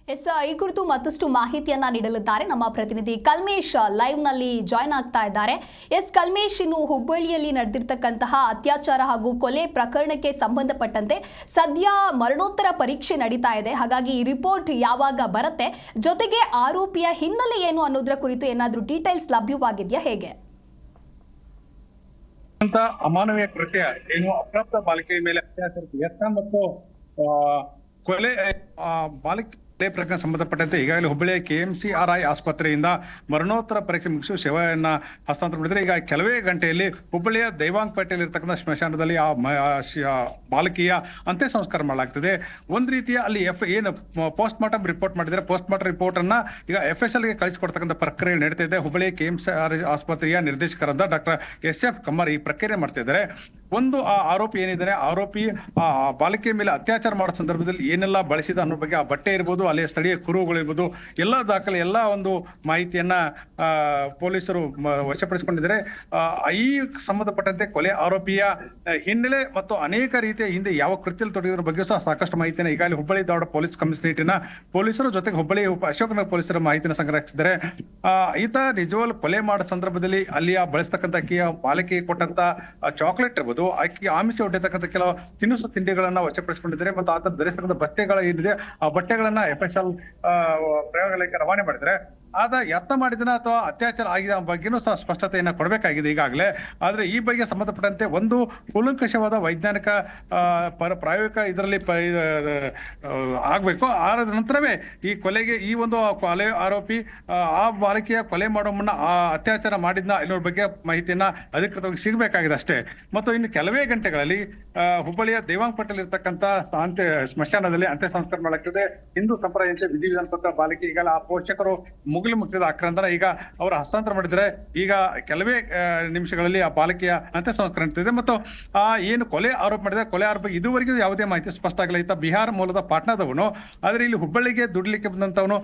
ಈ ಕುರಿತು ಮತ್ತಷ್ಟು ಮಾಹಿತಿಯನ್ನ ನೀಡಲಿದ್ದಾರೆ ನಮ್ಮ ಪ್ರತಿನಿಧಿ ಕಲ್ಮೇಶ್ ಲೈವ್ ನಲ್ಲಿ ಜಾಯ್ನ್ ಆಗ್ತಾ ಇದ್ದಾರೆ. ಕಲ್ಮೇಶ್, ಇನ್ನು ಹುಬ್ಬಳ್ಳಿಯಲ್ಲಿ ನಡೆದಿರ್ತಕ್ಕಂತಹ ಅತ್ಯಾಚಾರ ಹಾಗೂ ಕೊಲೆ ಪ್ರಕರಣಕ್ಕೆ ಸಂಬಂಧಪಟ್ಟಂತೆ ಸದ್ಯ ಮರಣೋತ್ತರ ಪರೀಕ್ಷೆ ನಡೀತಾ ಇದೆ. ಹಾಗಾಗಿ ಈ ರಿಪೋರ್ಟ್ ಯಾವಾಗ ಬರುತ್ತೆ, ಜೊತೆಗೆ ಆರೋಪಿಯ ಹಿನ್ನೆಲೆ ಏನು ಅನ್ನೋದರ ಕುರಿತು ಏನಾದರೂ ಡೀಟೇಲ್ಸ್ ಲಭ್ಯವಾಗಿದೆಯಾ? ಹೇಗೆ ಅಂತ ಅಮಾನವೀಯ ಕೃತ್ಯ ಏನು ಅಪ್ರಾಪ್ತ ಬಾಲಿಕೆಯ ಮೇಲೆ ಅತ್ಯಾಚಾರ ಯತ್ನ ಮತ್ತು ಕೊಲೆ ಬಾಲಿಕೆ ಪ್ರಕರಣ ಸಂಬಂಧಪಟ್ಟಂತೆ ಈಗಾಗಲೇ ಹುಬ್ಬಳ್ಳಿಯ KMCRI ಆಸ್ಪತ್ರೆಯಿಂದ ಮರಣೋತ್ತರ ಪರೀಕ್ಷೆ ಮುಗಿಸಿ ಶವವನ್ನು ಹಸ್ತಾಂತರ ಮಾಡಿದರೆ ಈಗ ಕೆಲವೇ ಗಂಟೆಯಲ್ಲಿ ಹುಬ್ಬಳ್ಳಿಯ ದೈವಾಂಗಪೇಟೆಯಲ್ಲಿ ಇರತಕ್ಕಂಥ ಸ್ಮಶಾನದಲ್ಲಿ ಆ ಬಾಲಕಿಯ ಅಂತ್ಯ ಸಂಸ್ಕಾರ ಮಾಡಲಾಗ್ತದೆ. ಒಂದು ರೀತಿಯ ಅಲ್ಲಿ ಏನು ಪೋಸ್ಟ್ ಮಾರ್ಟಮ್ ರಿಪೋರ್ಟ್ ಮಾಡಿದರೆ ಪೋಸ್ಟ್ ಮಾರ್ಟಮ್ ರಿಪೋರ್ಟ್ ಅನ್ನ ಈಗ FSL ಗೆ ಕಳಿಸಿಕೊಡ್ತಕ್ಕಂಥ ಪ್ರಕ್ರಿಯೆ ನಡೀತಾ ಇದೆ. ಹುಬ್ಬಳ್ಳಿಯ KMCRI ಆಸ್ಪತ್ರೆಯ ನಿರ್ದೇಶಕರಾದ ಡಾಕ್ಟರ್ SF ಕಮ್ಮರ್ ಈ ಪ್ರಕ್ರಿಯೆ ಮಾಡ್ತಾ ಇದ್ದಾರೆ. ಒಂದು ಆ ಆರೋಪಿ ಏನಿದ್ದಾರೆ, ಆರೋಪಿ ಆ ಬಾಲಿಕೆಯ ಮೇಲೆ ಅತ್ಯಾಚಾರ ಮಾಡೋ ಸಂದರ್ಭದಲ್ಲಿ ಏನೆಲ್ಲ ಬಳಸಿದ ಅನ್ನೋ ಬಗ್ಗೆ, ಆ ಬಟ್ಟೆ ಇರ್ಬೋದು, ಅಲ್ಲಿಯ ಸ್ಥಳೀಯ ಕುರುಹುಗಳಿರ್ಬೋದು, ಎಲ್ಲ ದಾಖಲೆ, ಎಲ್ಲ ಒಂದು ಮಾಹಿತಿಯನ್ನ ಪೊಲೀಸರು ವಶಪಡಿಸಿಕೊಂಡಿದ್ದಾರೆ. ಈ ಸಂಬಂಧಪಟ್ಟಂತೆ ಕೊಲೆ ಆರೋಪಿಯ ಹಿನ್ನೆಲೆ ಮತ್ತು ಅನೇಕ ರೀತಿಯ ಹಿಂದೆ ಯಾವ ಕೃತ್ಯದಲ್ಲಿ ತೊಡಗಿದ್ರ ಬಗ್ಗೆ ಸಹ ಸಾಕಷ್ಟು ಮಾಹಿತಿಯನ್ನು ಈಗಾಗಲೇ ಹುಬ್ಬಳ್ಳಿ ಧಾರವಾಡ ಪೊಲೀಸ್ ಕಮಿಷನರೇಟಿನ ಪೊಲೀಸರು ಜೊತೆಗೆ ಹುಬ್ಬಳ್ಳಿ ಅಶೋಕನಗರ ಪೊಲೀಸರ ಮಾಹಿತಿಯನ್ನು ಸಂಗ್ರಹಿಸಿದ್ದಾರೆ. ಈತ ನಿಜವಾಗ್ಲೂ ಕೊಲೆ ಮಾಡೋ ಸಂದರ್ಭದಲ್ಲಿ ಅಲ್ಲಿಯ ಬಳಸ್ತಕ್ಕಂಥ ಬಾಲಕಿಗೆ ಕೊಟ್ಟಂತ ಚಾಕ್ಲೇಟ್ ಇರ್ಬೋದು, ಆಕೆ ಆಮಿಷ ಹೊಡೆತಕ್ಕಂಥ ಕೆಲವು ತಿನಿಸು ತಿಂಡಿಗಳನ್ನ ವಶಪಡಿಸಿಕೊಂಡಿದ್ದಾರೆ. ಮತ್ತು ಆತ ಧರಿಸತಕ್ಕಂಥ ಬಟ್ಟೆಗಳ ಏನಿದೆ ಆ ಬಟ್ಟೆಗಳನ್ನ FSL ಪ್ರಯೋಗಾಲಯಕ್ಕೆ ರವಾನೆ ಮಾಡಿದ್ರೆ ಆದ ಯತ್ನ ಮಾಡಿದನ ಅಥವಾ ಅತ್ಯಾಚಾರ ಆಗಿದೆ ಬಗ್ಗೆನೂ ಸಹ ಸ್ಪಷ್ಟತೆಯನ್ನ ಕೊಡಬೇಕಾಗಿದೆ ಈಗಾಗಲೇ. ಆದ್ರೆ ಈ ಬಗ್ಗೆ ಸಂಬಂಧಪಟ್ಟಂತೆ ಒಂದು ಕೂಲಂಕಷವಾದ ವೈಜ್ಞಾನಿಕ ಪ್ರಾಯೋಗಿಕ ಇದರಲ್ಲಿ ಆಗ್ಬೇಕು. ಆದ ನಂತರವೇ ಈ ಕೊಲೆಗೆ ಈ ಒಂದು ಕೊಲೆ ಆರೋಪಿ ಆ ಬಾಲಕಿಯ ಕೊಲೆ ಮಾಡೋ ಮುನ್ನ ಆ ಅತ್ಯಾಚಾರ ಮಾಡಿದ್ನ ಅನ್ನೋದ್ರ ಬಗ್ಗೆ ಮಾಹಿತಿಯನ್ನ ಅಧಿಕೃತವಾಗಿ ಸಿಗಬೇಕಾಗಿದೆ ಅಷ್ಟೇ. ಮತ್ತು ಇನ್ನು ಕೆಲವೇ ಗಂಟೆಗಳಲ್ಲಿ ಹುಬ್ಬಳ್ಳಿಯ ದೇವಾಂಗಪೇಟೆಯಲ್ಲಿ ಇರ್ತಕ್ಕಂಥ ಸ್ಮಶಾನದಲ್ಲಿ ಅಂತ್ಯ ಸಂಸ್ಕಾರ ಮಾಡಲಾಗ್ತದೆ. ಹಿಂದೂ ಸಂಪ್ರದಾಯದಂತೆ ವಿಧಿವಿಧಾನ ಬಾಲಕಿ ಈಗಲ್ಲ ಆ ಪೋಷಕರು ಮುಗಿಲು ಮುಟ್ಟಿದ ಆಕ್ರಂದನ ಈಗ ಅವರ ಹಸ್ತಾಂತರ ಮಾಡಿದ್ರೆ ಈಗ ಕೆಲವೇ ನಿಮಿಷಗಳಲ್ಲಿ ಆ ಬಾಲಕಿಯ ಅಂತ್ಯ ಸಂಸ್ಕಾರ ನಡೆದಿದೆ. ಮತ್ತು ಆ ಏನು ಕೊಲೆ ಆರೋಪ ಮಾಡಿದ್ರೆ ಕೊಲೆ ಆರೋಪ ಇದುವರೆಗೂ ಯಾವುದೇ ಮಾಹಿತಿ ಸ್ಪಷ್ಟ ಆಗಿಲ್ಲ. ಈತ ಬಿಹಾರ ಮೂಲದ ಪಾಟ್ನಾದವನು, ಆದ್ರೆ ಇಲ್ಲಿ ಹುಬ್ಬಳ್ಳಿಗೆ ದುಡ್ಲಿಕ್ಕೆ ಬಂದಂತವನು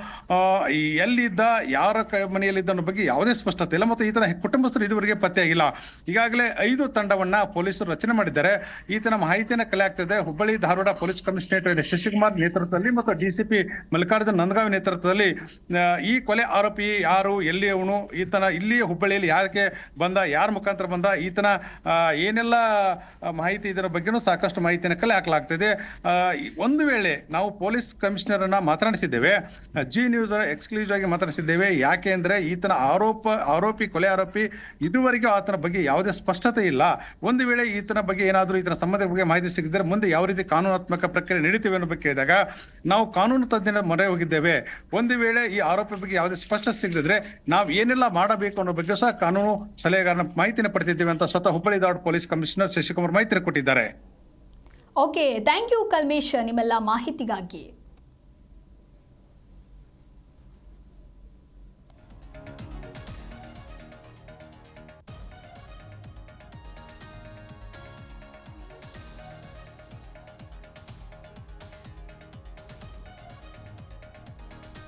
ಎಲ್ಲಿದ್ದ, ಯಾರ ಮನೆಯಲ್ಲಿದ್ದ ಅನ್ನೋ ಬಗ್ಗೆ ಯಾವುದೇ ಸ್ಪಷ್ಟತೆ ಇಲ್ಲ. ಮತ್ತು ಈತನ ಕುಟುಂಬಸ್ಥರು ಇದುವರೆಗೆ ಪತ್ತೆಯಾಗಿಲ್ಲ. ಈಗಾಗಲೇ 5 ತಂಡವನ್ನ ಪೊಲೀಸರು ರಚನೆ ಮಾಡಿದ್ದಾರೆ. ಈತನ ಮಾಹಿತಿಯನ್ನು ಕಲೆ ಆಗ್ತಿದೆ. ಹುಬ್ಬಳ್ಳಿ ಧಾರವಾಡ ಪೊಲೀಸ್ ಕಮಿಷನರೇಟ್ ಶಶಿಕುಮಾರ್ ನೇತೃತ್ವದಲ್ಲಿ ಮತ್ತು DCP ಮಲ್ಲಿಕಾರ್ಜುನ್ ನಂದಗಾವಿ ನೇತೃತ್ವದಲ್ಲಿ ಈ ಕೊಲೆ ಆರೋಪಿ ಯಾರು, ಎಲ್ಲಿ ಅವನು, ಈತನ ಇಲ್ಲಿ ಹುಬ್ಬಳ್ಳಿಯಲ್ಲಿ ಯಾಕೆ ಬಂದ, ಯಾರ ಮುಖಾಂತರ ಬಂದ, ಈತನ ಏನೆಲ್ಲ ಮಾಹಿತಿ ಇದರ ಬಗ್ಗೆನೂ ಸಾಕಷ್ಟು ಮಾಹಿತಿಯನ್ನು ಕಲೆ ಹಾಕಲಾಗ್ತಿದೆ. ಒಂದು ವೇಳೆ ನಾವು ಪೊಲೀಸ್ ಕಮಿಷನರ್ ಅನ್ನ ಮಾತನಾಡಿಸಿದ್ದೇವೆ, G ನ್ಯೂಸ್ ಎಕ್ಸ್ಕ್ಲೂಸಿವ್ ಆಗಿ ಮಾತನಾಡಿಸಿದ್ದೇವೆ. ಯಾಕೆ ಅಂದ್ರೆ ಈತನ ಕೊಲೆ ಆರೋಪಿ ಇದುವರೆಗೂ ಆತನ ಬಗ್ಗೆ ಯಾವುದೇ ಸ್ಪಷ್ಟತೆ ಇಲ್ಲ. ಒಂದು ವೇಳೆ ಈತನ ಬಗ್ಗೆ ಏನಾದರೂ ಈತನ ಸಂಬಂಧದ ಬಗ್ಗೆ ಮಾಹಿತಿ ಸಿಗಿದ್ರೆ ಮುಂದೆ ಯಾವ ರೀತಿ ಕಾನೂನಾತ್ಮಕ ಪ್ರಕ್ರಿಯೆ ನಡೀತೀವಿ ಅನ್ನೋ ಬಗ್ಗೆ ಕೇಳಿದಾಗ ನಾವು ಕಾನೂನು ತಜ್ಞರ ಮೊರೆ ಹೋಗಿದ್ದೇವೆ. ಒಂದು ವೇಳೆ ಈ ಆರೋಪಿ ಬಗ್ಗೆ ಯಾವುದೇ ಸ್ಪಷ್ಟ ಸಿಗದಿದ್ರೆ ನಾವು ಏನೆಲ್ಲ ಮಾಡಬೇಕು ಅನ್ನೋ ಬಗ್ಗೆ ಸಹ ಕಾನೂನು ಸಲಹೆಗಾರನ ಮಾಹಿತಿನ ಪಡೆದಿದ್ದೇವೆ ಅಂತ ಸ್ವತಃ ಹುಬ್ಬಳ್ಳಿ ಧಾರವಾಡ ಪೊಲೀಸ್ ಕಮಿಷನರ್ ಶಶಿಕುಮಾರ್ ಮಾಹಿತಿ ಕೊಟ್ಟಿದ್ದಾರೆ. ಓಕೆ, ಥ್ಯಾಂಕ್ ಯು ಕಲ್ಮೇಶ್ ನಿಮ್ಮೆಲ್ಲ ಮಾಹಿತಿಗಾಗಿ.